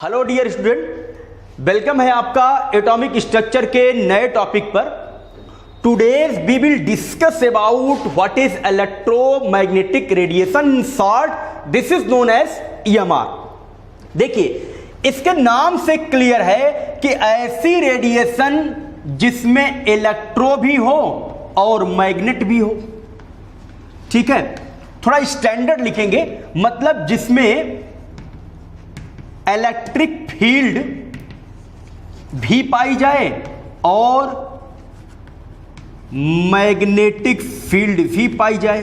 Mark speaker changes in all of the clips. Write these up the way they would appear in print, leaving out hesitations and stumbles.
Speaker 1: Hello dear student, welcome है आपका atomic structure के नए टॉपिक पर। Today's we will discuss about what is electromagnetic radiation, short this is known as EMR. देखिए, इसके नाम से क्लियर है कि ऐसी रेडिएशन जिसमें इलेक्ट्रो भी हो और मैग्नेट भी हो। ठीक है, थोड़ा स्टैंडर्ड लिखेंगे, मतलब जिसमें इलेक्ट्रिक फील्ड भी पाई जाए और मैग्नेटिक फील्ड भी पाई जाए।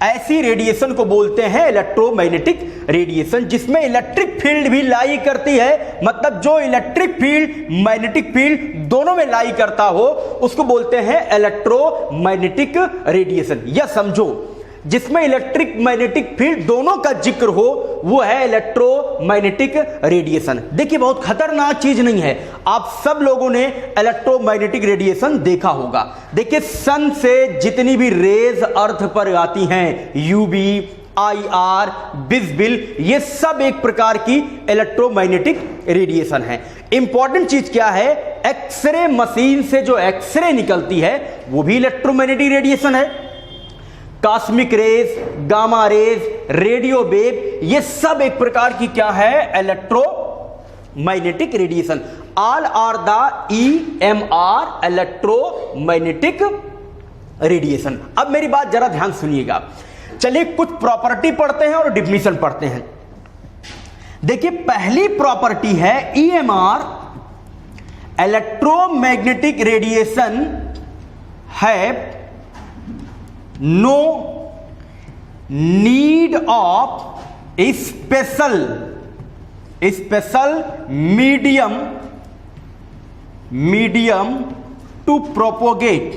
Speaker 1: ऐसी रेडिएशन को बोलते हैं इलेक्ट्रोमैग्नेटिक रेडिएशन, जिसमें इलेक्ट्रिक फील्ड भी लाई करती है, मतलब जो इलेक्ट्रिक फील्ड मैग्नेटिक फील्ड दोनों में लाई करता हो उसको बोलते हैं इलेक्ट्रोमैग्नेटिक रेडिएशन। या समझो, जिसमें इलेक्ट्रिक मैग्नेटिक फील्ड दोनों का जिक्र हो वो है इलेक्ट्रोमैग्नेटिक रेडिएशन। देखिए, बहुत खतरनाक चीज नहीं है, आप सब लोगों ने इलेक्ट्रोमैग्नेटिक रेडिएशन देखा होगा। देखिए, सन से जितनी भी रेज अर्थ पर आती हैं, यूवी, IR, विजिबल, ये सब एक प्रकार की इलेक्ट्रोमैग्नेटिक रेडिएशन है। इंपॉर्टेंट चीज क्या है, एक्सरे मशीन से जो एक्सरे निकलती है वो भी इलेक्ट्रोमैग्नेटिक रेडिएशन है। Cosmic rays, gamma rays, radio wave, ये सब एक प्रकार की क्या है, electromagnetic radiation. All are the EMR, electromagnetic radiation. अब मेरी बात जरा ध्यान सुनिएगा। चलिए कुछ प्रॉपर्टी पढ़ते हैं और डिफिनीशन पढ़ते हैं। देखिए, पहली प्रॉपर्टी है EMR, इलेक्ट्रोमैग्नेटिक रेडिएशन है no need of a special medium to propagate।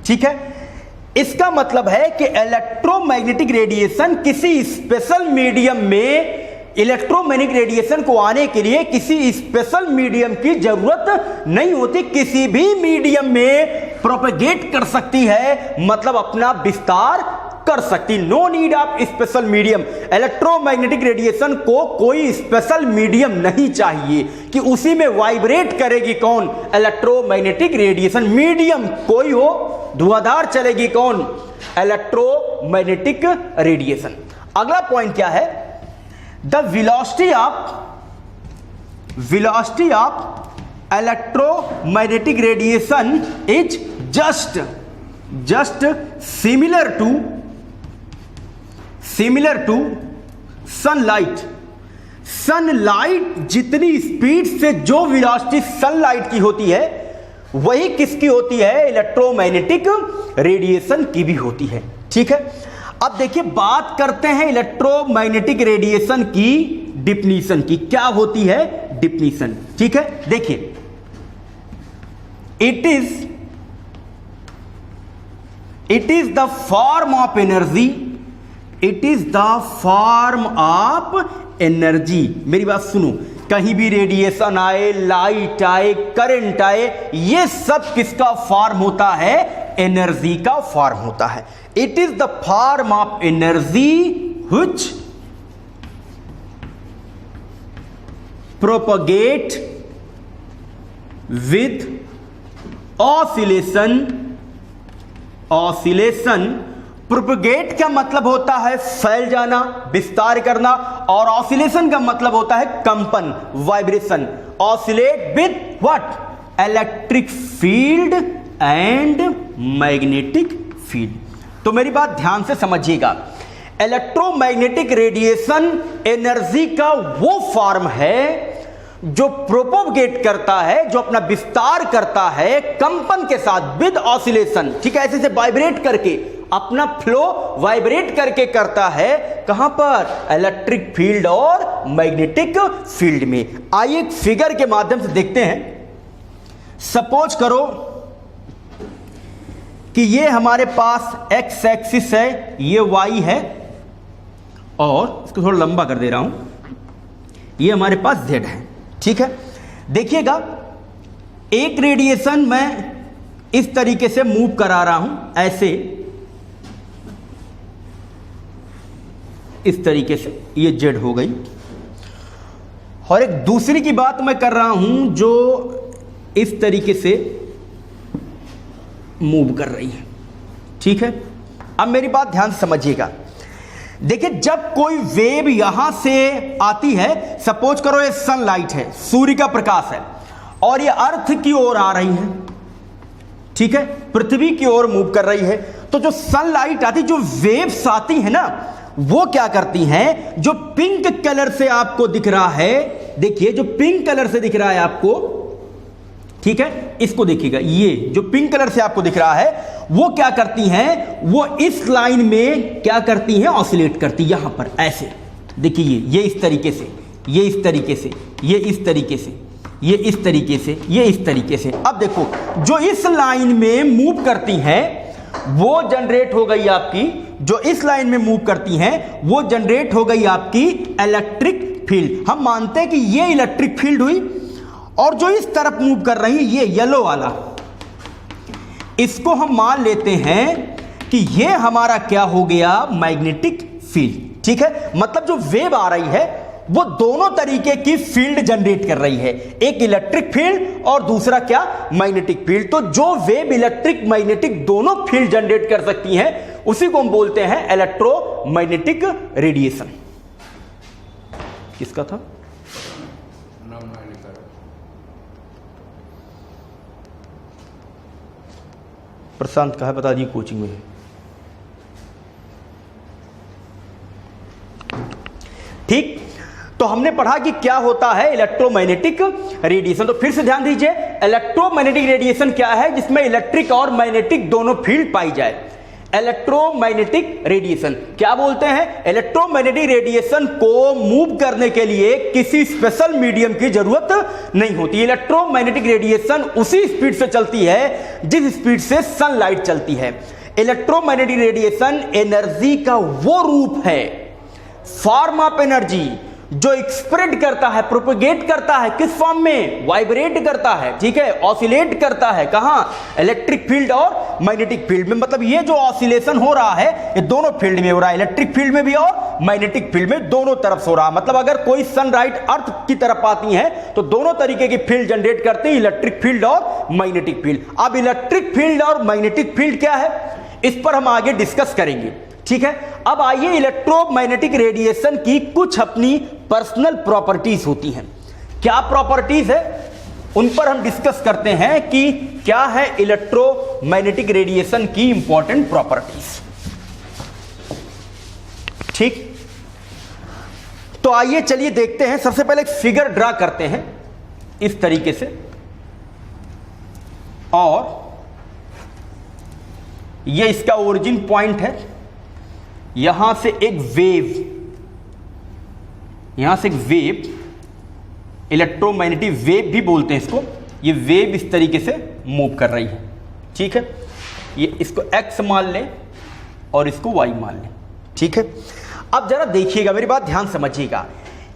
Speaker 1: ठीक है, इसका मतलब है कि इलेक्ट्रोमैग्नेटिक रेडिएशन किसी स्पेशल मीडियम में, इलेक्ट्रोमैग्नेटिक रेडिएशन को आने के लिए किसी स्पेशल मीडियम की जरूरत नहीं होती, किसी भी मीडियम में प्रोपेगेट कर सकती है, मतलब अपना विस्तार कर सकती। No need of special medium. Electromagnetic radiation को कोई स्पेशल मीडियम नहीं चाहिए कि उसी में वाइब्रेट करेगी कौन, इलेक्ट्रोमैग्नेटिक रेडिएशन। मीडियम कोई हो, धुआंधार चलेगी कौन, इलेक्ट्रोमैग्नेटिक रेडिएशन। अगला पॉइंट क्या है, the velocity of electromagnetic radiation is just similar to sunlight। Sunlight जितनी स्पीड से जो वेलोसिटी सनलाइट की होती है वही किसकी होती है, इलेक्ट्रोमैग्नेटिक रेडिएशन की भी होती है। ठीक है, अब देखिए बात करते हैं इलेक्ट्रोमैग्नेटिक रेडिएशन की डिफिनीशन की। क्या होती है डिफिनीशन? ठीक है, देखिए, it is the form of energy, it is the form of energy. मेरी बात सुनो, कहीं भी रेडिएशन आए, लाइट आए, करंट आए, ये सब किसका फॉर्म होता है, एनर्जी का फॉर्म होता है। It is the form of energy which propagate with oscillation. Propagate का मतलब होता है फैल जाना, विस्तार करना, और ऑसिलेशन का मतलब होता है कंपन, vibration. Oscillate with what, electric field and magnetic field. तो मेरी बात ध्यान से समझिएगा, इलेक्ट्रोमैग्नेटिक रेडिएशन एनर्जी का वो फॉर्म है जो प्रोपोगेट करता है, जो अपना विस्तार करता है कंपन के साथ, विद ऑसिलेशन। ठीक है, ऐसे से वाइब्रेट करके, अपना फ्लो वाइब्रेट करके करता है, कहां पर, इलेक्ट्रिक फील्ड और मैग्नेटिक फील्ड में। आइए एक फिगर के माध्यम से देखते हैं। सपोज करो कि ये हमारे पास x एक्सिस है, ये y है, और इसको थोड़ा लंबा कर दे रहा हूं, ये हमारे पास z है। ठीक है, देखिएगा, एक रेडिएशन मैं इस तरीके से मूव करा रहा हूं, ऐसे, इस तरीके से ये जेड हो गई। और एक दूसरी की बात मैं कर रहा हूं जो इस तरीके से मूव कर रही है, ठीक है। अब मेरी बात ध्यान से समझिएगा। देखिए, जब कोई वेव यहां से आती है, सपोज करो ये सनलाइट है, सूर्य का प्रकाश है, और ये अर्थ की ओर आ रही है, ठीक है, पृथ्वी की ओर मूव कर रही है, तो जो सनलाइट आती, जो वेव्स आती है ना, वो क्या करती हैं, जो पिंक कलर से आपको दिख रहा है, देखिए जो पिंक कलर से दिख रहा है आपको, ठीक है, इसको देखिएगा, ये जो पिंक कलर से आपको दिख रहा है, वो क्या करती हैं, वो इस लाइन में क्या करती हैं, ऑसिलेट करती, यहां पर ऐसे देखिए, ये इस तरीके से, ये इस तरीके से, ये इस तरीके से, ये इस तरीके से, ये इस तरीके से। अब देखो, जो इस लाइन में मूव करती हैं वो जनरेट हो गई आपकी, जो इस लाइन में मूव करती हैं वो जनरेट हो गई आपकी इलेक्ट्रिक फील्ड। हम मानते हैं कि ये इलेक्ट्रिक फील्ड हुई, और जो इस तरफ मूव कर रही है ये येलो वाला, इसको हम मान लेते हैं कि ये हमारा क्या हो गया, मैग्नेटिक फील्ड, ठीक है। मतलब जो वेव आ रही है वो दोनों तरीके की फील्ड जनरेट कर रही है, एक इलेक्ट्रिक फील्ड और दूसरा क्या, मैग्नेटिक फील्ड। तो जो वेव इलेक्ट्रिक मैग्नेटिक दोनों फील्ड जनरेट कर सकती हैं उसी को हम बोलते हैं इलेक्ट्रोमैग्नेटिक रेडिएशन। किसका था, प्रशांत का है, बता दिए कोचिंग में। ठीक, तो हमने पढ़ा कि क्या होता है इलेक्ट्रोमैग्नेटिक रेडिएशन। तो फिर से ध्यान दीजिए, इलेक्ट्रोमैग्नेटिक रेडिएशन क्या है, जिसमें इलेक्ट्रिक और मैग्नेटिक दोनों फील्ड पाई जाए। इलेक्ट्रोमैग्नेटिक रेडिएशन क्या बोलते हैं, इलेक्ट्रोमैग्नेटिक रेडिएशन को मूव करने के लिए किसी स्पेशल मीडियम की जरूरत नहीं होती। इलेक्ट्रोमैग्नेटिक रेडिएशन उसी स्पीड से चलती है जिस स्पीड से सनलाइट चलती है। इलेक्ट्रोमैग्नेटिक रेडिएशन एनर्जी का वो रूप है, फॉर्म ऑफ एनर्जी, जो एक्सप्रेड करता है, प्रोपेगेट करता है, किस फॉर्म में, वाइब्रेट करता है, ठीक है, ऑसिलेट करता है, कहां, इलेक्ट्रिक फील्ड और मैग्नेटिक फील्ड में। मतलब ये जो ऑसिलेशन हो रहा है ये दोनों फील्ड में हो रहा है, इलेक्ट्रिक फील्ड में भी और मैग्नेटिक फील्ड में, दोनों तरफ से हो रहा है। मतलब अगर कोई सनलाइट अर्थ की तरफ आती है तो दोनों तरीके की फील्ड जनरेट करते हैं, इलेक्ट्रिक फील्ड और मैग्नेटिक फील्ड। अब इलेक्ट्रिक फील्ड और मैग्नेटिक फील्ड क्या है, इस पर हम आगे डिस्कस करेंगे, ठीक है। अब आइए, इलेक्ट्रोमैग्नेटिक रेडिएशन की कुछ अपनी पर्सनल प्रॉपर्टीज होती हैं। क्या प्रॉपर्टीज है, उन पर हम डिस्कस करते हैं कि क्या है इलेक्ट्रोमैग्नेटिक रेडिएशन की इंपॉर्टेंट प्रॉपर्टीज। ठीक, तो आइए चलिए देखते हैं। सबसे पहले एक फिगर ड्रा करते हैं इस तरीके से, और ये इसका ओरिजिन पॉइंट है, यहां से एक वेव, यहां से एक वेव, इलेक्ट्रोमैग्नेटिक वेव भी बोलते हैं इसको, ये वेव इस तरीके से मूव कर रही है, ठीक है। ये इसको x मान लें और इसको y मान लें, ठीक है। अब जरा देखिएगा, मेरी बात ध्यान समझिएगा,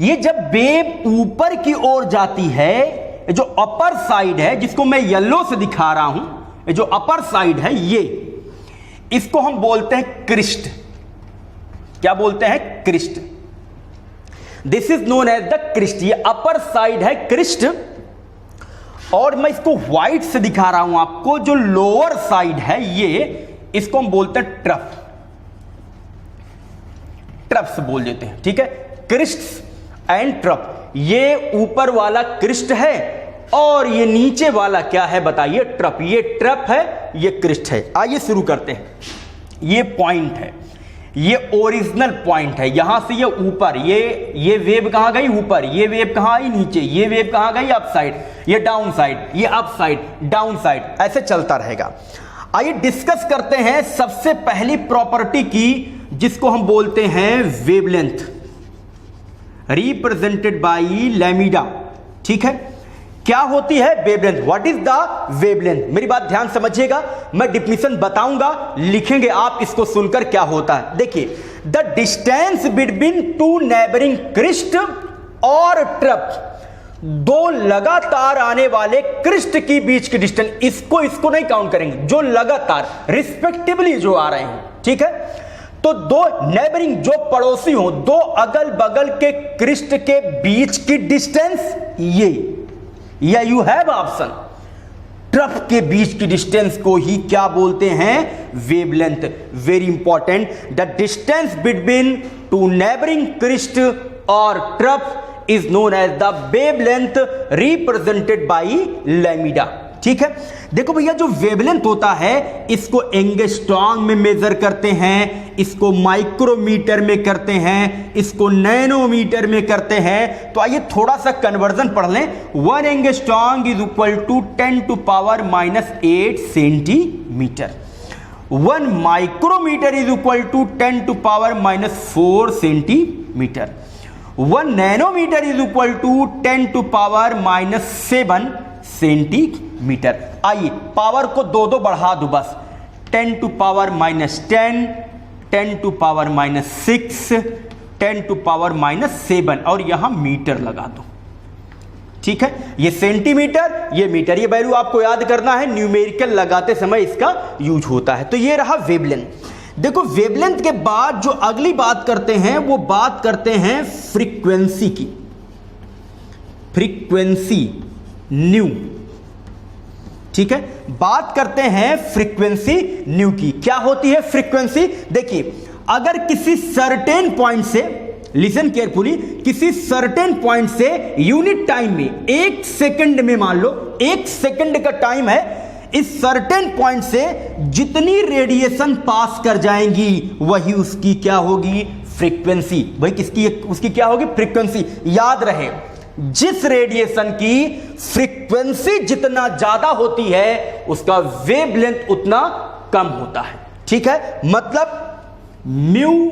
Speaker 1: ये जब वेव ऊपर की ओर जाती है, जो अपर साइड है, जिसको मैं येलो से दिखा रहा हूं, जो अपर साइड है ये, इसको हम बोलते हैं क्रिस्ट। क्या बोलते हैं, crest. This is known as the crest. ये अपर साइड है क्रिस्ट, और मैं इसको व्हाइट से दिखा रहा हूं आपको, जो लोअर साइड है ये, इसको हम बोलते हैं ट्रफ। ट्रफ्स बोल देते हैं, ठीक है, क्रिस्ट एंड ट्रफ। ये ऊपर वाला क्रिस्ट है और ये नीचे वाला क्या है बताइए, ट्रफ। ये ट्रफ है, ये क्रिस्ट है। आइए शुरू करते हैं। ये पॉइंट है, ये ओरिजिनल पॉइंट है, यहां से ये ऊपर, ये वेव कहां गई, ऊपर, ये वेव कहां आई, नीचे, ये वेव कहां गई, अप साइड, ये डाउन साइड, ये अप साइड, डाउन साइड, ऐसे चलता रहेगा। आइए डिस्कस करते हैं सबसे पहली प्रॉपर्टी की, जिसको हम बोलते हैं वेवलेंथ, रिप्रेजेंटेड बाय लैम्डा, ठीक है। क्या होती है wavelength, what is the wavelength. मेरी बात ध्यान समझिएगा, मैं डिफिनेशन बताऊंगा, लिखेंगे आप इसको सुनकर क्या होता है। देखिए, the distance between two neighbouring crest और ट्रफ, दो लगातार आने वाले क्रिस्ट की बीच की डिस्टेंस, इसको नहीं काउंट करेंगे, जो लगातार रिस्पेक्टिवली जो आ रहे हैं, ठीक है। तो दो नेबरिंग, जो पड़ोसी हो, दो अगल बगल के क्रिस्ट के बीच की डिस्टेंस, ये, या यू हैव ऑप्शन, ट्रफ के बीच की डिस्टेंस को ही क्या बोलते हैं? Wavelength. Very important, the distance between two neighbouring crest और trough is known as the wavelength represented by lambda। ठीक है, देखो भैया, जो वेवलेंथ होता है इसको एंगस्ट्रॉम में मेजर करते हैं, इसको माइक्रोमीटर में करते हैं, इसको नैनोमीटर में करते हैं। तो आइए थोड़ा सा कन्वर्जन पढ़ लें। 1 angstrom is equal to 10⁻⁸ centimetre. 1 micrometre is equal to 10⁻⁴ centimetre. 1 nanometre is equal to 10⁻⁷ centimetre. आइए पावर को दो बढ़ा दो बस, 10⁻⁻10, 10⁻⁻6, 10⁻⁻7 और यहां मीटर लगा दो। ठीक है, ये सेंटीमीटर, ये मीटर, ये वैल्यू आपको याद करना है, न्यूमेरिकल लगाते समय इसका यूज होता है। तो ये रहा वेवलेंथ। देखो वेवलेंथ के बाद जो अगली बात करते हैं वो बात करते हैं फ्रीक्वेंसी की। फ्रीक्वेंसी न्यू, ठीक है, बात करते हैं फ्रीक्वेंसी न्यू की। क्या होती है फ्रीक्वेंसी? देखिए, अगर किसी सर्टेन पॉइंट से, लिसन केयरफुली, किसी सर्टेन पॉइंट से यूनिट टाइम में, 1 सेकंड में, मान लो 1 सेकंड का टाइम है, इस सर्टेन पॉइंट से जितनी रेडिएशन पास कर जाएंगी वही उसकी क्या होगी? फ्रीक्वेंसी। वही किसकी? उसकी क्या होगी? फ्रीक्वेंसी। याद रहे, जिस रेडिएशन की फ्रीक्वेंसी जितना ज्यादा होती है उसका वेवलेंथ उतना कम होता है। ठीक है, मतलब म्यू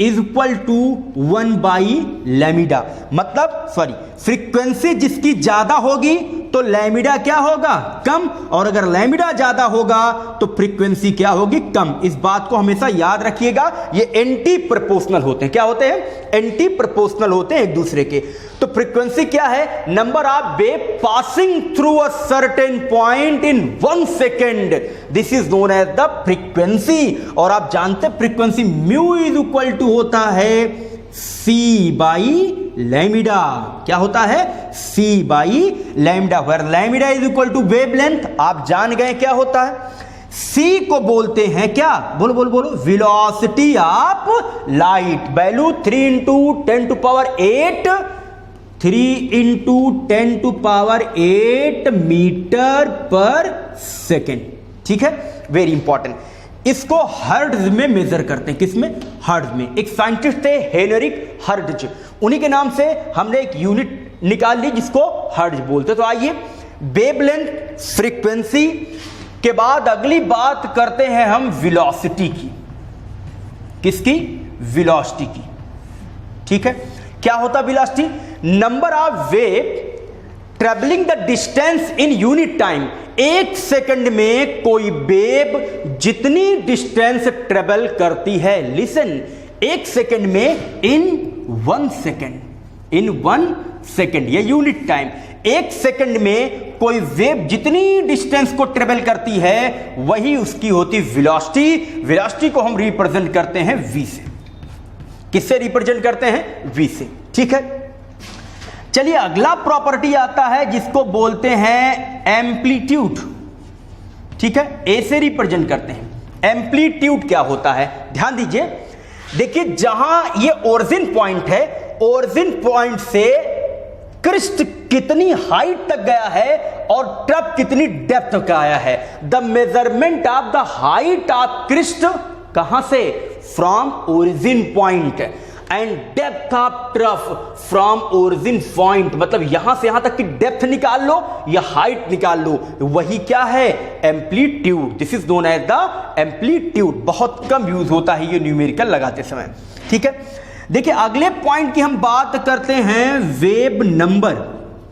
Speaker 1: इज इक्वल टू 1/λ, मतलब सॉरी, फ्रीक्वेंसी जिसकी ज्यादा होगी तो लैम्डा क्या होगा? कम, और अगर लैम्डा ज्यादा होगा तो फ्रीक्वेंसी क्या होगी? कम। इस बात को हमेशा याद रखिएगा, ये एंटी प्रोपोर्शनल होते हैं। क्या होते हैं? एंटी प्रोपोर्शनल होते हैं एक दूसरे के। तो फ्रीक्वेंसी क्या है? Number of wave passing through a certain point in 1 second, this is known as the frequency. और आप जानते हैं frequency mu is equal to होता है c/λ। क्या होता है? c/λ, where λ is equal to wavelength. आप जान गए क्या होता है? c को बोलते हैं क्या? बोलो बोलो बोलो, velocity of light. Value 3 × 10⁸, 3 × 10⁸ metre पर सेकेंड। ठीक है, वेरी इंपॉर्टेंट। इसको हर्ट्ज में मेजर करते हैं। किसमें? हर्ट्ज में। एक साइंटिस्ट थे हेनरिक हर्ट्ज, उन्हीं के नाम से हमने एक यूनिट निकाल ली जिसको हर्ट्ज बोलते। तो आइए, वेवलेंथ, फ्रीक्वेंसी के बाद अगली बात करते हैं हम वेलोसिटी की। किसकी? वेलोसिटी की। ठीक है, क्या होता velocity? Number of wave travelling the distance in unit time. 1 second में कोई वेव जितनी डिस्टेंस ट्रेवल करती है, लिसन, 1 सेकंड में इन 1 सेकंड, इन 1 सेकंड, ये यूनिट टाइम। 1 सेकंड में कोई वेव जितनी डिस्टेंस को ट्रेवल करती है वही उसकी होती वेलोसिटी। वेलोसिटी को हम रिप्रेजेंट करते हैं v से। किससे रिप्रेजेंट करते हैं? v से। ठीक है, चलिए अगला प्रॉपर्टी आता है जिसको बोलते हैं एम्पलीट्यूड। ठीक है, ए से रिप्रेजेंट करते हैं। एम्पलीट्यूड क्या होता है? ध्यान दीजिए, देखिए जहां ये ओरिजिन पॉइंट है, ओरिजिन पॉइंट से क्रिस्ट कितनी हाइट तक गया है और ट्रफ कितनी डेप्थ तक आया है। The measurement of the height of crest कहां से? From origin point, and depth of trough from origin point, मतलब यहां से यहां तक की डेप्थ निकाल लो या हाइट निकाल लो, वही क्या है? Amplitude. This is known as the amplitude. बहुत कम यूज होता है ये न्यूमेरिकल लगाते समय। ठीक है, देखिए अगले पॉइंट की हम बात करते हैं वेव नंबर।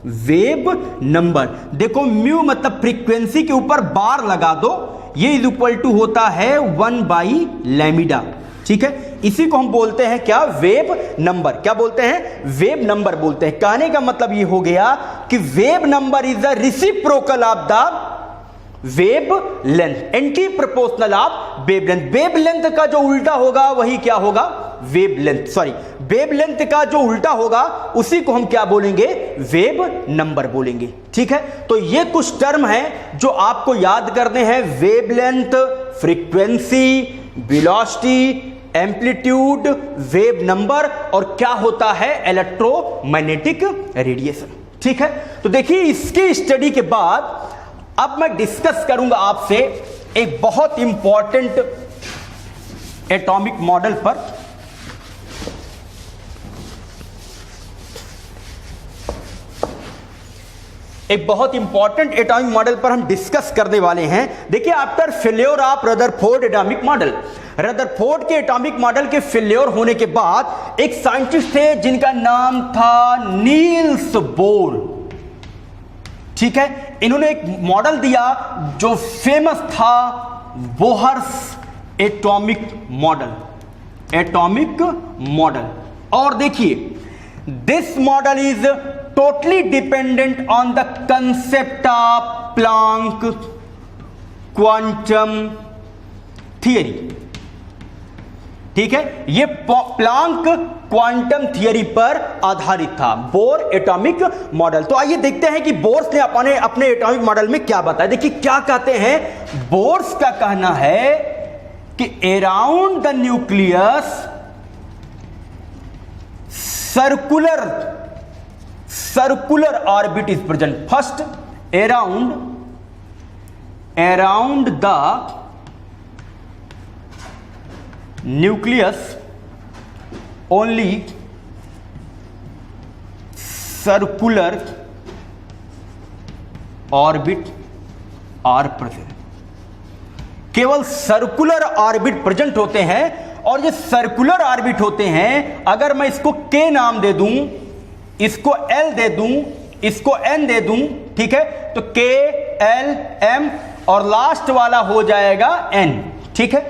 Speaker 1: वेव नंबर, देखो म्यू मतलब फ्रीक्वेंसी के ऊपर बार लगा दो, ये इज इक्वल टू होता है 1/λ। ठीक है, इसी को हम बोलते हैं क्या? Wave number. क्या बोलते हैं? वेव नंबर बोलते हैं। कहने का मतलब ये हो गया कि wave number is the reciprocal of the wave length, anti proportional of wave length. Wave length का जो उल्टा होगा वही क्या होगा, wave length, sorry wave length का जो उल्टा होगा उसी को हम क्या बोलेंगे, वेव नंबर बोलेंगे। ठीक है, तो ये कुछ टर्म हैं जो आपको याद करने हैं, wave length, frequency, velocity, amplitude, wave number और क्या होता है इलेक्ट्रोमैग्नेटिक रेडिएशन। ठीक है, तो देखिए इसकी स्टडी के बाद अब मैं डिस्कस करूंगा आपसे एक बहुत इंपॉर्टेंट एटॉमिक मॉडल पर। एक बहुत इंपॉर्टेंट एटॉमिक मॉडल पर हम डिस्कस करने वाले हैं। देखिए after failure of Rutherford atomic model, Rutherford के एटॉमिक मॉडल के फेल्योर होने के बाद एक साइंटिस्ट थे जिनका नाम था नील्स बोर। ठीक है, इन्होंने एक मॉडल दिया जो फेमस था Bohr's atomic model, atomic model. और देखिए this model is totally dependent on the concept of Planck quantum theory. ठीक है, ये प्लांक क्वांटम थियरी पर आधारित था बोर एटॉमिक मॉडल। तो आइए देखते हैं कि बोर्स ने अपने एटॉमिक मॉडल में क्या बताया। देखिए क्या कहते हैं, बोर्स का कहना है कि around the nucleus circular orbit is present. First around the nucleus only circular orbit are present। केवल सर्कुलर ऑर्बिट प्रेजेंट होते हैं और ये सर्कुलर ऑर्बिट होते हैं, अगर मैं इसको K नाम दे दूं, इसको L दे दूं, इसको N दे दूं, ठीक है, तो K L M और लास्ट वाला हो जाएगा N। ठीक है,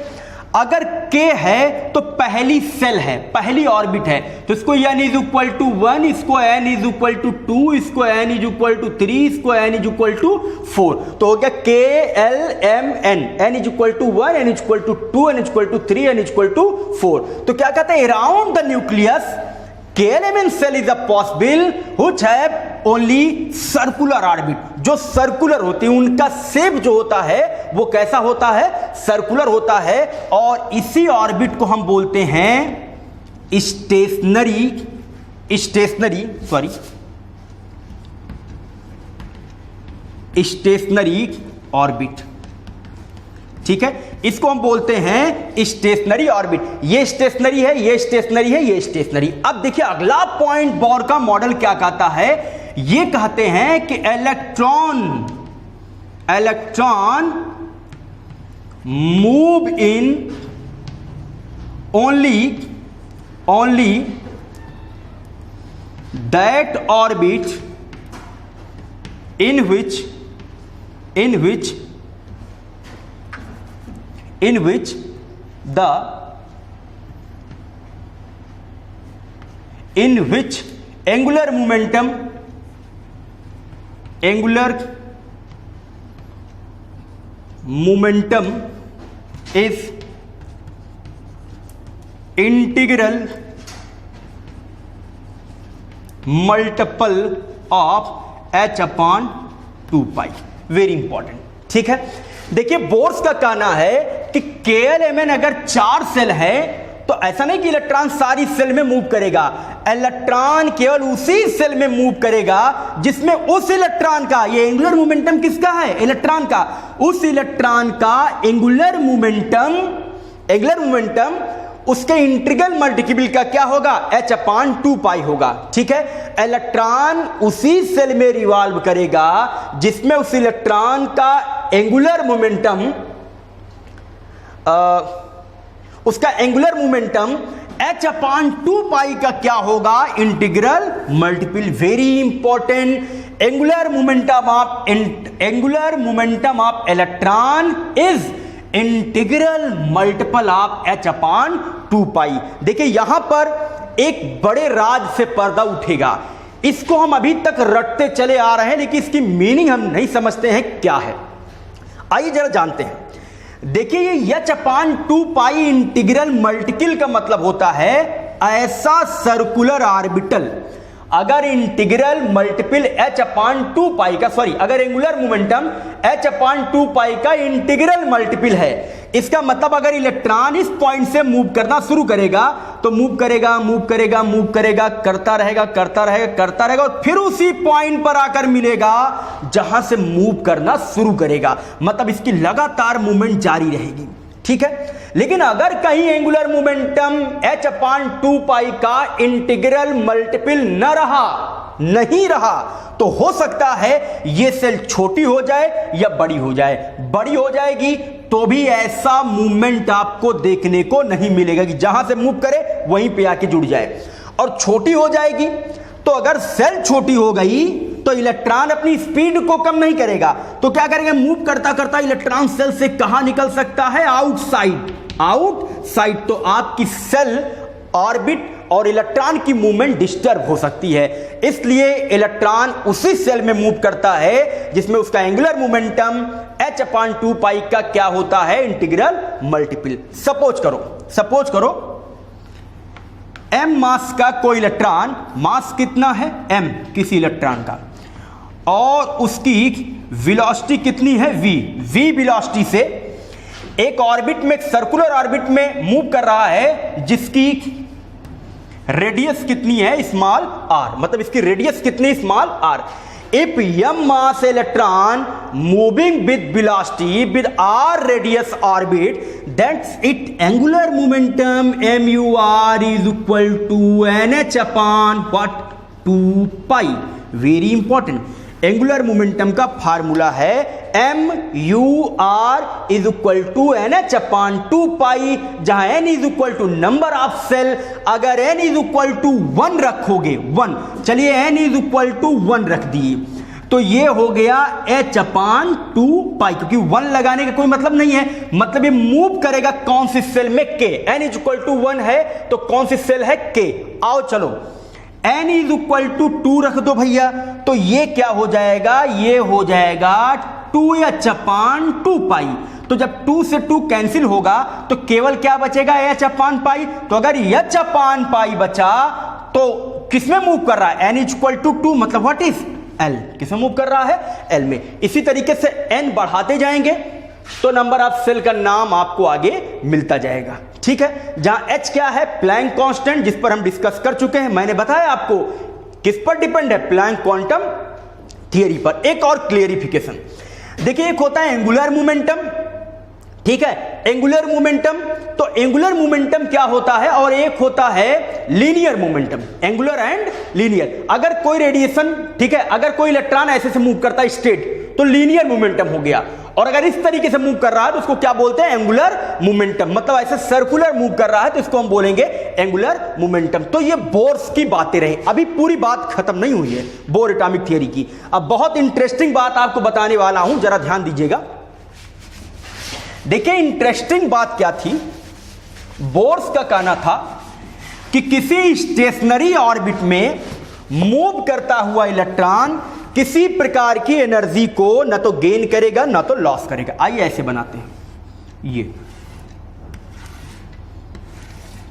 Speaker 1: अगर K है तो पहली सेल है, पहली ऑर्बिट है, तो इसको N इज इक्वल टू 1, इसको N इज इक्वल टू 2, इसको N इज इक्वल टू 3, इसको N इज इक्वल टू 4। तो हो गया K L M N, N is equal to 1, N is equal to 2, N is equal to 3, N is equal to 4। तो क्या कहते हैं, around the nucleus K11 cell is a possible which have only circular orbit। जो circular होती है उनका shape जो होता है वो कैसा होता है, सर्कुलर होता है। और इसी ऑर्बिट को हम बोलते हैं स्टेशनरी ऑर्बिट। ठीक है, इसको हम बोलते हैं स्टेशनरी ऑर्बिट। ये स्टेशनरी है, ये स्टेशनरी है, ये स्टेशनरी। अब देखिए अगला पॉइंट बोर का मॉडल क्या कहता है, ये कहते हैं कि electron move in only that orbit in which angular momentum is integral multiple of h/2 pi. Very important. ठीक है, देखिए बोर्स का कहना है कि KLMN अगर 4 सेल है तो ऐसा नहीं कि इलेक्ट्रॉन सारी सेल में मूव करेगा, इलेक्ट्रॉन केवल उसी सेल में मूव करेगा जिसमें उस इलेक्ट्रॉन का, ये एंगुलर मोमेंटम किसका है, इलेक्ट्रॉन का, उस इलेक्ट्रॉन का एंगुलर मोमेंटम उसके इंटीग्रल मल्टीपल का क्या होगा, h/2 पाई होगा। ठीक है, इलेक्ट्रॉन उसी सेल में रिवॉल्व करेगा जिसमें उस इलेक्ट्रॉन का एंगुलर मोमेंटम उसका एंगुलर मोमेंटम h/2 पाई का क्या होगा, integral multiple. Very important, angular momentum of electron is integral multiple of h/2 पाई। देखिए यहां पर एक बड़े राज से पर्दा उठेगा, इसको हम अभी तक रटते चले आ रहे हैं लेकिन इसकी मीनिंग हम नहीं समझते हैं क्या है। आइए जरा जानते हैं। देखिए ये h/2 पाई इंटीग्रल मल्टीपल का मतलब होता है ऐसा सर्कुलर ऑर्बिटल, अगर इंटीग्रल मल्टीपल h/2 पाई का अगर एंगुलर मोमेंटम h/2 पाई का इंटीग्रल मल्टीपल है, इसका मतलब अगर इलेक्ट्रॉन इस पॉइंट से मूव करना शुरू करेगा तो मूव करेगा करता रहेगा और फिर उसी पॉइंट पर आकर मिलेगा जहां से मूव करना शुरू करेगा, मतलब इसकी लगातार मूवमेंट जारी रहेगी। ठीक है, लेकिन अगर कहीं एंगुलर मोमेंटम h/2 पाई का इंटीग्रल मल्टीपल नहीं रहा तो हो सकता है ये सेल छोटी हो जाए या बड़ी हो जाए। बड़ी हो जाएगी तो भी ऐसा मूवमेंट आपको देखने को नहीं मिलेगा कि जहां से मूव करे वहीं पे आके जुड़ जाए, और छोटी हो जाएगी तो अगर सेल छोटी हो गई तो इलेक्ट्रॉन अपनी स्पीड को कम नहीं करेगा, तो क्या करेगा, मूव करता करता इलेक्ट्रॉन सेल से कहां निकल सकता है, आउटसाइड। तो आपकी सेल ऑर्बिट और इलेक्ट्रॉन की मूवमेंट डिस्टर्ब हो सकती है, इसलिए इलेक्ट्रॉन उसी सेल में मूव करता है जिसमें उसका एंगुलर मोमेंटम h/2 पाई का क्या होता है, इंटीग्रल मल्टीपल। सपोज करो m मास का कोई इलेक्ट्रॉन, मास कितना है m किसी इलेक्ट्रॉन का, और उसकी वेलोसिटी कितनी है v वेलोसिटी से एक ऑर्बिट में, एक सर्कुलर ऑर्बिट में मूव कर रहा है जिसकी रेडियस कितनी है, स्मॉल r, मतलब इसकी रेडियस कितनी, small r। If m mass electron moving with velocity with r radius orbit, that's its angular momentum mur is equal to nh/2 pi. Very important. Angular momentum का formula है mur is equal to nh/2 pi, जहां n is equal to number of shell. अगर n is equal to 1 रखोगे, 1, चलिए n is equal to 1 रख दिए तो ये हो गया h/2 पाई, क्योंकि 1 लगाने का कोई मतलब नहीं है, मतलब ये मूव करेगा कौन सी सेल में, k। n is equal to 1 है तो कौन सी सेल है, k। आओ चलो n is equal to 2 रख दो भैया, तो ये क्या हो जाएगा, ये हो जाएगा 2h/2 पाई। तो जब 2 से 2 कैंसिल होगा तो केवल क्या बचेगा, h/पाई। तो अगर h/पाई बचा तो किसमें मूव कर रहा है, n is equal to 2, मतलब व्हाट इज l, किसमें मूव कर रहा है, l में। इसी तरीके से n बढ़ाते जाएंगे तो नंबर ऑफ सेल का नाम आपको आगे मिलता जाएगा। ठीक है, जहां h क्या है, प्लैंक कांस्टेंट, जिस पर हम डिस्कस कर चुके हैं। मैंने बताया आपको किस पर डिपेंड है, प्लैंक क्वांटम थियरी पर। एक और क्लियरिफिकेशन देखिए, एक होता है एंगुलर मोमेंटम, ठीक है, एंगुलर मोमेंटम। तो एंगुलर मोमेंटम क्या होता है, और एक होता है linear momentum, angular and linear. अगर कोई रेडिएशन, ठीक है, अगर कोई इलेक्ट्रॉन ऐसे से मूव करता है स्ट्रेट तो लीनियर मोमेंटम हो गया, और अगर इस तरीके से मूव कर रहा है तो उसको क्या बोलते हैं, एंगुलर मोमेंटम। मतलब ऐसे सर्कुलर मूव कर रहा है तो इसको हम बोलेंगे एंगुलर मोमेंटम। तो ये बोर्स की बातें रही, अभी पूरी बात खत्म नहीं हुई है बोर एटॉमिक थियरी की। अब बहुत इंटरेस्टिंग बात आपको बताने वाला हूं, जरा ध्यान दीजिएगा। देखिए इंटरेस्टिंग बात क्या थी, बोर्स का कहना था कि किसी स्टेशनरी ऑर्बिट में मूव करता हुआ इलेक्ट्रॉन किसी प्रकार की एनर्जी को न तो गेन करेगा न तो लॉस करेगा। आइए ऐसे बनाते हैं, ये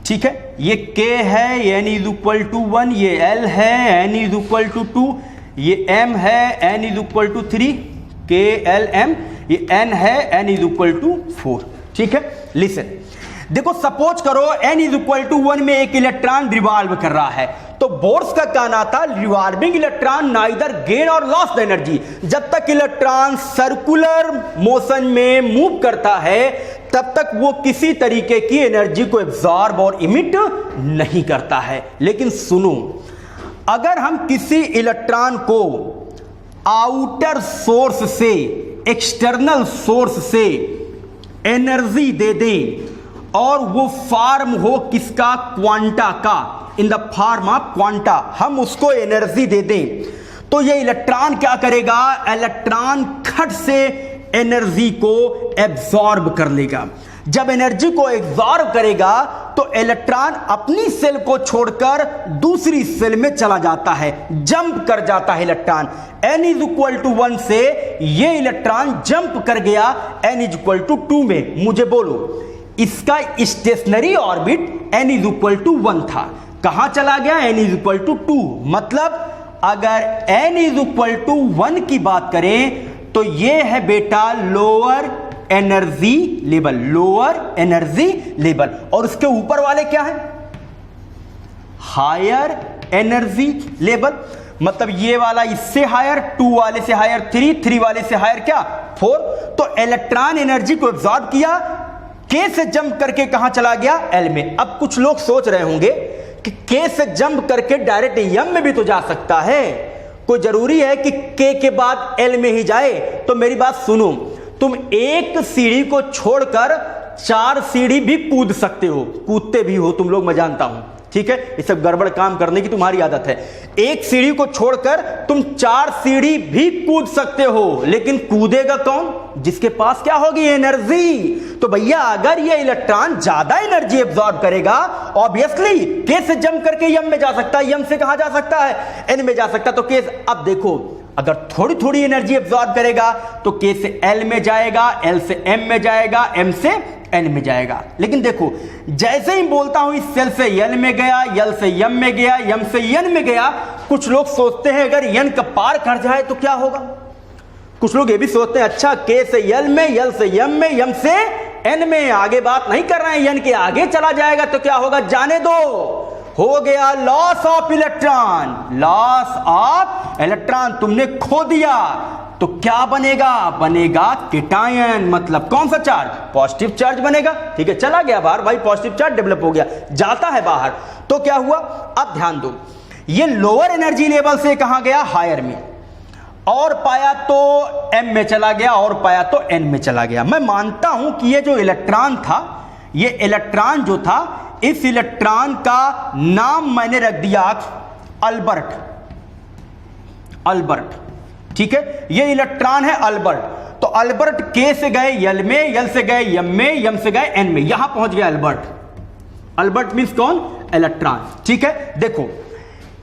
Speaker 1: ठीक है, ये k है, ये n इज इक्वल टू 1, ये l है, n इज इक्वल टू 2, ये m है, n is equal to 3, k l m, ये n है, n इज इक्वल टू 4। ठीक है, लिसन, देखो सपोज करो n इज इक्वल टू 1 में एक इलेक्ट्रॉन रिवॉल्व कर रहा है, तो बोर्स का कहना था रिवॉल्विंग इलेक्ट्रॉन नाइदर गेन और लॉस द एनर्जी। जब तक इलेक्ट्रॉन सर्कुलर मोशन में मूव करता है तब तक वो किसी तरीके की एनर्जी को एब्जॉर्ब और इमिट नहीं करता है। लेकिन सुनो, अगर हम किसी इलेक्ट्रॉन को आउटर सोर्स से, एक्सटर्नल सोर्स से एनर्जी दे दें और वो फॉर्म हो किसका, क्वांटा का, in the form of quanta, हम उसको एनर्जी दे दें तो ये इलेक्ट्रॉन क्या करेगा, इलेक्ट्रॉन खट से एनर्जी को एब्जॉर्ब कर लेगा। जब एनर्जी को एब्जॉर्ब करेगा तो इलेक्ट्रॉन अपनी सेल को छोड़कर दूसरी सेल में चला जाता है, जंप कर जाता है electron. n is equal to 1 से ये इलेक्ट्रॉन जंप कर गया n इज इक्वल टू 2 में। मुझे बोलो, इसका stationary orbit n is equal to 1 था, कहां चला गया? n is equal to 2। मतलब अगर n इज इक्वल टू 1 की बात करें तो ये है बेटा lower energy level, lower energy level. और उसके ऊपर वाले क्या है? Higher energy level. मतलब ये वाला इससे हायर, 2 वाले से हायर 3, 3 वाले से हायर क्या? 4। तो इलेक्ट्रॉन एनर्जी को एब्जॉर्ब किया, K से जंप करके कहां चला गया? L में। अब कुछ लोग सोच रहे होंगे कि K से जंप करके डायरेक्ट M में भी तो जा सकता है, कोई जरूरी है कि K के बाद L में ही जाए? तो मेरी बात सुनो, तुम एक सीढ़ी को छोड़कर 4 सीढ़ी भी कूद सकते हो, कूदते भी हो तुम लोग, मैं जानता हूं, ठीक है? ये सब गड़बड़ काम करने की तुम्हारी आदत है। एक सीढ़ी को छोड़कर तुम 4 सीढ़ी भी कूद सकते हो, लेकिन कूदेगा कौन? जिसके पास क्या होगी? एनर्जी। तो भैया अगर ये इलेक्ट्रॉन ज्यादा एनर्जी एब्जॉर्ब करेगा, ऑब्वियसली K से जंप करके M में जा सकता है, M से कहां जा सकता है? N में जा सकता। तो K, अब देखो, अगर थोड़ी थोड़ी एनर्जी एब्जॉर्ब करेगा तो K से L में जाएगा, L से M में जाएगा, M से N में जाएगा। लेकिन देखो, जैसे ही बोलता हूं इस सेल से L में गया, L से M में गया, M से N में गया, कुछ लोग सोचते हैं अगर N का पार कर जाए तो क्या होगा? कुछ लोग ये भी सोचते हैं अच्छा K से L में, L से M में, M से N में, आगे बात नहीं कर रहे हैं, N के आगे चला जाएगा तो क्या होगा? जाने दो, हो गया loss of electron, loss of electron, तुमने खो दिया। तो क्या बनेगा? बनेगा केटायन। मतलब कौन सा चार्ज? पॉजिटिव चार्ज बनेगा। ठीक है, चला गया बाहर भाई, पॉजिटिव चार्ज डेवलप हो गया, जाता है बाहर। तो क्या हुआ? अब ध्यान दो, ये लोअर एनर्जी लेवल से कहां गया? हायर में। और पाया तो M में चला गया, और पाया तो N में चला गया। मैं मानता हूं कि ये जो इलेक्ट्रॉन था, ये इलेक्ट्रॉन जो था, इस इलेक्ट्रॉन का नाम मैंने रख दिया अल्बर्ट। अल्बर्ट, ठीक है, ये इलेक्ट्रॉन है अल्बर्ट। तो अल्बर्ट K से गए L में, L से गए M में, M से गए N में, यहां पहुंच गया अल्बर्ट। अल्बर्ट मींस कौन? इलेक्ट्रॉन। ठीक है, देखो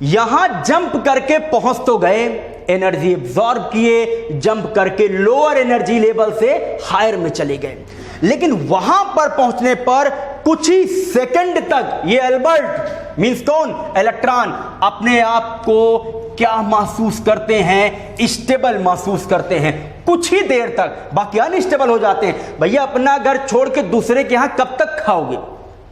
Speaker 1: यहां जंप करके पहुंच तो गए, एनर्जी एब्जॉर्ब किए, जंप करके लोअर एनर्जी लेवल से हायर में चले गए। लेकिन वहां पर पहुंचने पर कुछ ही सेकंड तक ये अल्बर्ट मींस कौन? इलेक्ट्रॉन अपने आप को क्या महसूस करते हैं? स्टेबल महसूस करते हैं कुछ ही देर तक, बाकी अनस्टेबल हो जाते हैं। भैया अपना घर छोड़ के दूसरे के यहां कब तक खाओगे?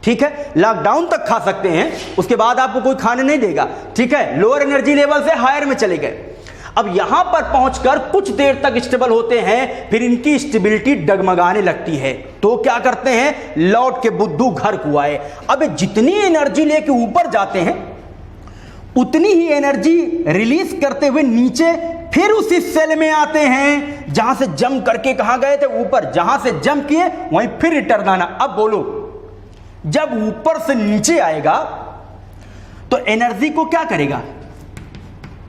Speaker 1: ठीक है, लॉकडाउन तक खा सकते हैं, उसके बाद आपको कोई खाने नहीं देगा। ठीक है, लोअर एनर्जी लेवल से हायर में चले गए। अब यहां पर पहुंचकर कुछ देर तक स्टेबल होते हैं, फिर इनकी स्टेबिलिटी डगमगाने लगती है, तो क्या करते हैं? लौट के बुद्धू घर को आए। अब जितनी एनर्जी लेके ऊपर जाते हैं, उतनी ही एनर्जी रिलीज करते हुए नीचे फिर उसी सेल में आते हैं जहां से जंप करके कहां गए थे? ऊपर। जहां से जंप किए वहीं फिर रिटर्न आना। अब बोलो, जब ऊपर से नीचे आएगा तो एनर्जी को क्या करेगा?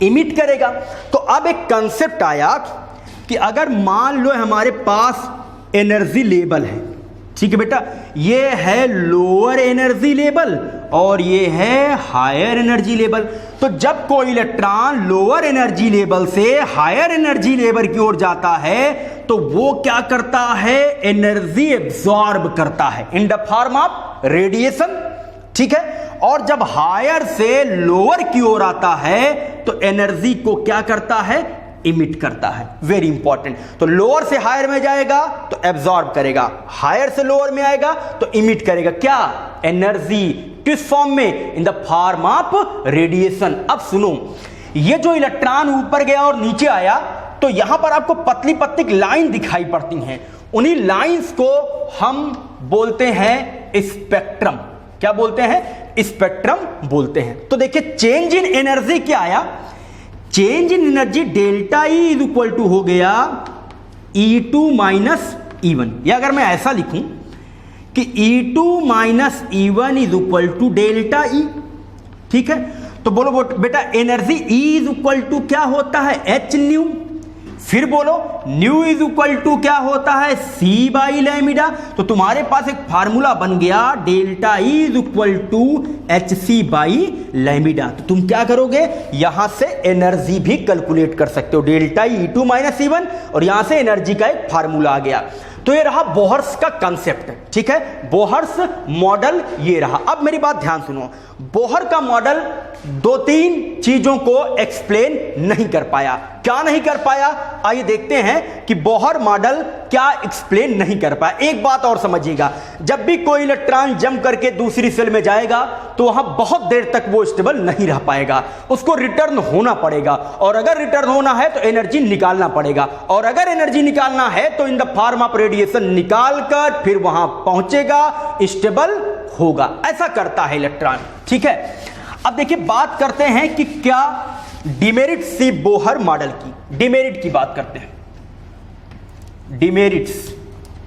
Speaker 1: इमिट करेगा। तो अब एक कंसेप्ट आया कि अगर मान लो हमारे पास एनर्जी लेवल है, ठीक है बेटा, ये है लोअर एनर्जी लेवल और ये है हायर एनर्जी लेवल। तो जब कोई इलेक्ट्रॉन लोअर एनर्जी लेवल से हायर एनर्जी लेवल की ओर जाता है तो वो क्या करता है? एनर्जी एब्जॉर्ब करता है in the form of radiation. ठीक है, और जब हायर से लोअर की ओर आता है तो एनर्जी को क्या करता है? इमिट करता है। Very important. तो लोअर से हायर में जाएगा तो एब्जॉर्ब करेगा, हायर से लोअर में आएगा तो इमिट करेगा क्या? एनर्जी। किस फॉर्म में? In the form of radiation. अब सुनो, ये जो इलेक्ट्रॉन ऊपर गया और नीचे आया तो यहां पर आपको पतली पतली लाइन दिखाई पड़ती हैं, उन्हीं लाइंस को हम बोलते हैं स्पेक्ट्रम। क्या बोलते हैं? स्पेक्ट्रम बोलते हैं। तो देखिए, चेंज इन एनर्जी क्या आया? Change in energy delta E is equal to हो गया E2 माइनस E1। या अगर मैं ऐसा लिखूं कि E2 minus E1 is equal to delta E, ठीक है, तो बोलो बेटा energy E is equal to क्या होता है? H nu. फिर बोलो न्यू इज इक्वल टू क्या होता है, सी बाई लैम्डा। तो तुम्हारे पास एक फार्मूला बन गया delta E is equal to H C by lambda. तो तुम क्या करोगे, यहां से एनर्जी भी कैलकुलेट कर सकते हो, delta E two minus E one, और यहां से एनर्जी का एक फार्मूला आ गया। तो ये रहा बोहर्स का कंसेप्ट, ठीक है, बोहर्स मॉडल ये रहा। अब मेरी बात ध्यान सुनो, बोहर का मॉडल दो तीन चीजों को एक्सप्लेन नहीं कर पाया। क्या नहीं कर पाया, आइए देखते हैं कि बोहर मॉडल क्या एक्सप्लेन नहीं कर पाया। एक बात और समझिएगा, जब भी कोई इलेक्ट्रॉन जंप करके दूसरी सेल में जाएगा तो वहां बहुत देर तक वो स्टेबल नहीं रह पाएगा, उसको रिटर्न होना पड़ेगा, और अगर रिटर्न होना है तो एनर्जी निकालना पड़ेगा, और अगर एनर्जी निकालना है तो in the form of radiation निकाल कर फिर वहां पहुंचेगा, स्टेबल होगा। ऐसा करता है इलेक्ट्रॉन, ठीक है। अब देखिए बात करते हैं कि क्या डिमेरिट्स थी बोहर मॉडल की, डिमेरिट की बात करते हैं, डिमेरिट्स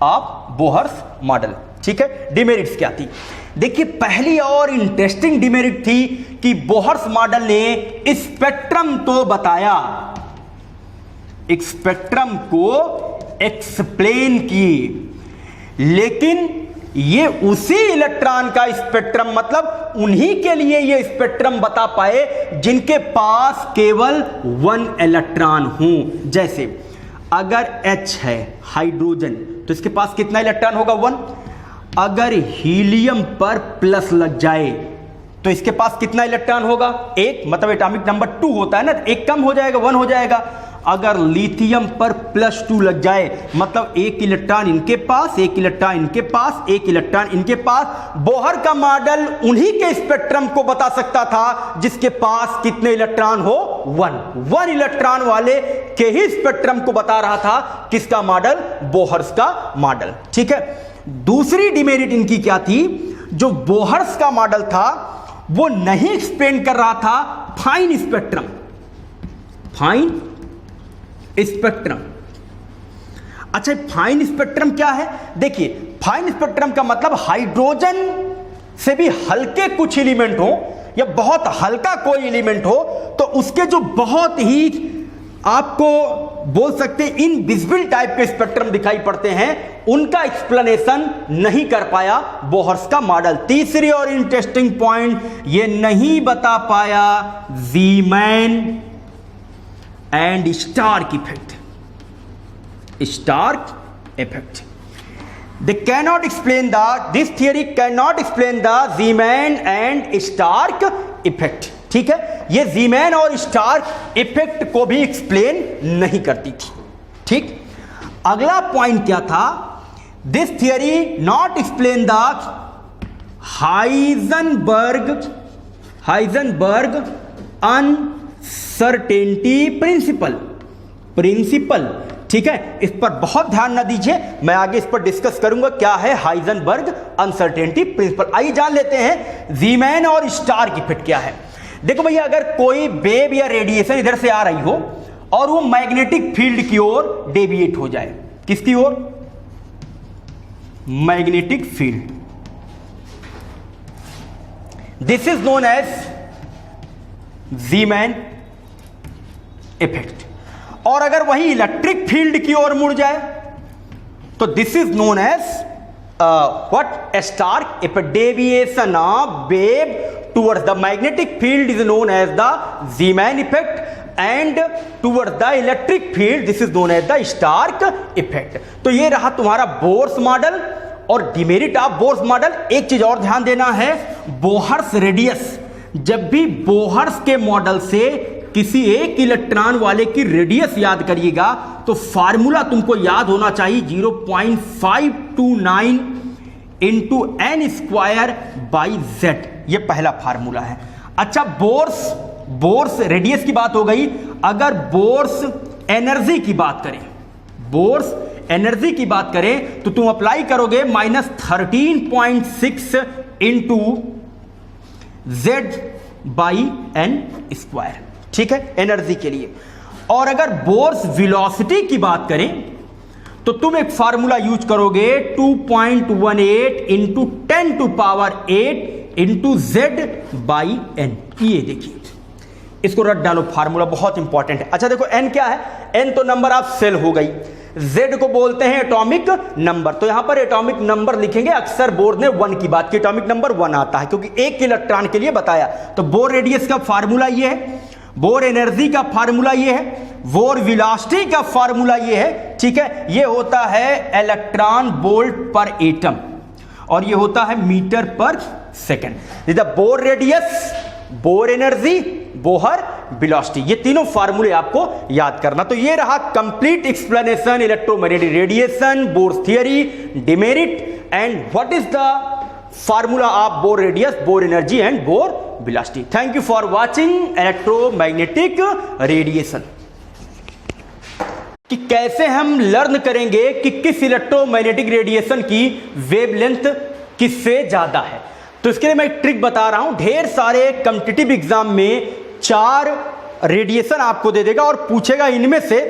Speaker 1: ऑफ बोहर्स मॉडल, ठीक है। डिमेरिट्स क्या थी, देखिए पहली और इंटरेस्टिंग डिमेरिट थी कि बोहर्स मॉडल ने स्पेक्ट्रम तो बताया, स्पेक्ट्रम को एक्सप्लेन की, लेकिन ये उसी इलेक्ट्रॉन का स्पेक्ट्रम, मतलब उन्हीं के लिए ये स्पेक्ट्रम बता पाए जिनके पास केवल वन इलेक्ट्रॉन हो। जैसे अगर H है हाइड्रोजन तो इसके पास कितना इलेक्ट्रॉन होगा, वन। अगर हीलियम पर प्लस लग जाए तो इसके पास कितना इलेक्ट्रॉन होगा, एक, मतलब एटॉमिक नंबर 2 होता है ना, एक कम हो जाएगा, 1 हो जाएगा। अगर लिथियम पर +2 लग जाए मतलब एक इलेक्ट्रॉन इनके पास, एक इलेक्ट्रॉन इनके पास, एक इलेक्ट्रॉन इनके पास। बोहर का मॉडल उन्हीं के स्पेक्ट्रम को बता सकता था जिसके पास कितने इलेक्ट्रॉन हो, वन इलेक्ट्रॉन वाले के ही स्पेक्ट्रम को बता रहा था किसका मॉडल, बोहर्स का मॉडल, ठीक है। दूसरी डिमेरिट इनकी क्या थी, जो बोहर्स का मॉडल था वो नहीं एक्सप्लेन कर रहा था फाइन स्पेक्ट्रम, फाइन स्पेक्ट्रम। अच्छा फाइन स्पेक्ट्रम क्या है, देखिए फाइन स्पेक्ट्रम का मतलब हाइड्रोजन से भी हल्के कुछ एलिमेंट हो या बहुत हल्का कोई एलिमेंट हो तो उसके जो बहुत ही आपको बोल सकते हैं इनविजिबल टाइप के स्पेक्ट्रम दिखाई पड़ते हैं, उनका एक्सप्लेनेशन नहीं कर पाया बोहर्स का मॉडल। तीसरी और इंटरेस्टिंग पॉइंट, ये नहीं बता पाया Zeeman and Stark effect, Stark effect. They cannot explain this theory cannot explain the Zeeman and Stark effect, ठीक है। ये Zeeman और स्टार्क इफेक्ट को भी एक्सप्लेन नहीं करती थी, ठीक। अगला पॉइंट क्या था, this theory not explain the Heisenberg uncertainty principle, ठीक है। इस पर बहुत ध्यान न दीजिए, मैं आगे इस पर डिस्कस करूंगा क्या है हाइजेनबर्ग अनसर्टेनिटी प्रिंसिपल। आइए जान लेते हैं ज़ीमैन और स्टार्क इफेक्ट क्या है। देखो भैया, अगर कोई वेव या रेडिएशन इधर से आ रही हो और वो मैग्नेटिक फील्ड की ओर डेविएट हो जाए, किसकी ओर, magnetic field, this is known as Zeeman effect. और अगर वही इलेक्ट्रिक फील्ड की ओर मुड़ जाए तो this is known as what, Stark effect. Deviation of wave towards the magnetic field is known as the Zeeman effect and towards the electric field this is known as the Stark effect. तो ये रहा तुम्हारा Bohr's model और demerit of Bohr's model. एक चीज और ध्यान देना है, बोहर्स रेडियस, जब भी बोहर्स के मॉडल से किसी एक इलेक्ट्रॉन वाले की रेडियस याद करिएगा तो फार्मूला तुमको याद होना चाहिए 0.529 into n square by Z, ये पहला फार्मूला है। अच्छा बोर्स रेडियस की बात हो गई। अगर बोर्स एनर्जी की बात करें, बोर्स एनर्जी की बात करें तो तुम अप्लाई करोगे -13.6 into Z by N square, ठीक है, एनर्जी के लिए। और अगर बोर्स वेलोसिटी की बात करें तो तुम एक फार्मूला यूज करोगे 2.18 into 10⁸ into Z by N. ये देखिए, इसको रट डालो, फार्मूला बहुत इंपॉर्टेंट है। अच्छा देखो एन क्या है, n तो नंबर ऑफ सेल हो गई, Z को बोलते हैं एटॉमिक नंबर। तो यहां पर एटॉमिक नंबर लिखेंगे, अक्सर बोर्ड ने 1 की बात की, एटॉमिक नंबर 1 आता है क्योंकि एक इलेक्ट्रॉन के लिए बताया। तो बोर रेडियस का फार्मूला ये है, बोर एनर्जी का फार्मूला ये है, बोर वेलोसिटी का फार्मूला ये है, ठीक है। ये होता है इलेक्ट्रॉन वोल्ट पर एटम और ये होता है मीटर पर second. Bore radius, bore energy, Bohr velocity, ये तीनों फार्मूले आपको याद करना। तो ये रहा complete explanation electromagnetic radiation, bore theory, demerit and what is the formula of bore radius, bore energy and bore velocity. Thank you for watching electromagnetic radiation. कि कैसे हम लर्न करेंगे कि किस इलेक्ट्रोमैग्नेटिक रेडिएशन की वेवलेंथ किससे ज्यादा है। तो इसके लिए मैं एक ट्रिक बता रहा हूं। ढेर सारे कॉम्पिटिटिव एग्जाम में 4 रेडिएशन आपको दे देगा और पूछेगा इनमें से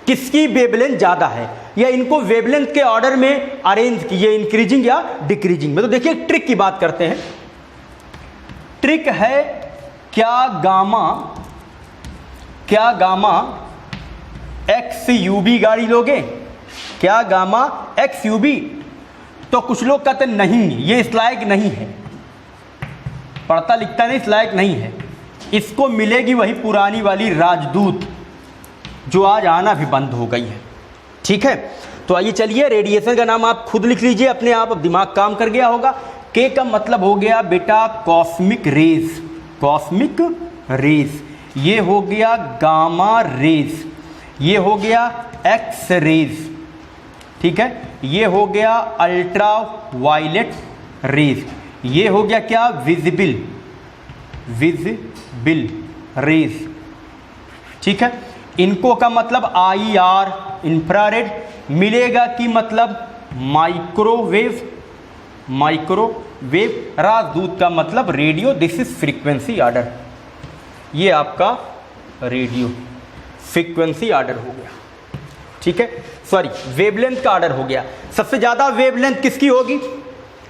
Speaker 1: किसकी वेवलेंथ ज्यादा है, या इनको वेवलेंथ के ऑर्डर में अरेंज कीजिए, इंक्रीजिंग या डिक्रीजिंग में। तो देखिए ट्रिक की बात करते हैं। ट्रिक है क्या गामा एक्स यूबी गाड़ी लोगे, क्या गामा एक्स यूबी। तो कुछ लोग कहते नहीं, ये इस लायक नहीं है, पढ़ता लिखता नहीं, इस लायक नहीं है, इसको मिलेगी वही पुरानी वाली राजदूत जो आज आना भी बंद हो गई है, ठीक है। तो आइए चलिए, रेडिएशन का नाम आप खुद लिख लीजिए अपने आप, अब दिमाग काम कर गया होगा। के का मतलब हो गया बेटा कॉस्मिक रेज, कॉस्मिक रेज। ये हो गया गामा रेज, ये हो गया एक्स रेज, ठीक है। ये हो गया अल्ट्रा वायलेट रेज, ये हो गया क्या विजिबल रेज, ठीक है। इनको का मतलब IR इंफ्रारेड मिलेगा कि मतलब माइक्रोवेव, राजदूत का मतलब radio, this is frequency order, ये आपका रेडियो फ्रीक्वेंसी ऑर्डर हो गया, ठीक है। सॉरी, वेवलेंथ का ऑर्डर हो गया। सबसे ज्यादा वेवलेंथ किसकी होगी,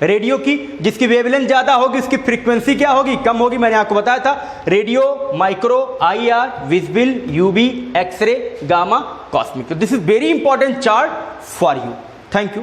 Speaker 1: रेडियो की। जिसकी वेवलेंथ ज्यादा होगी उसकी फ्रीक्वेंसी क्या होगी, कम होगी। मैंने आपको बताया था radio, micro, IR, visible, UV, X ray, gamma, cosmic. This is very important chart for you. Thank you.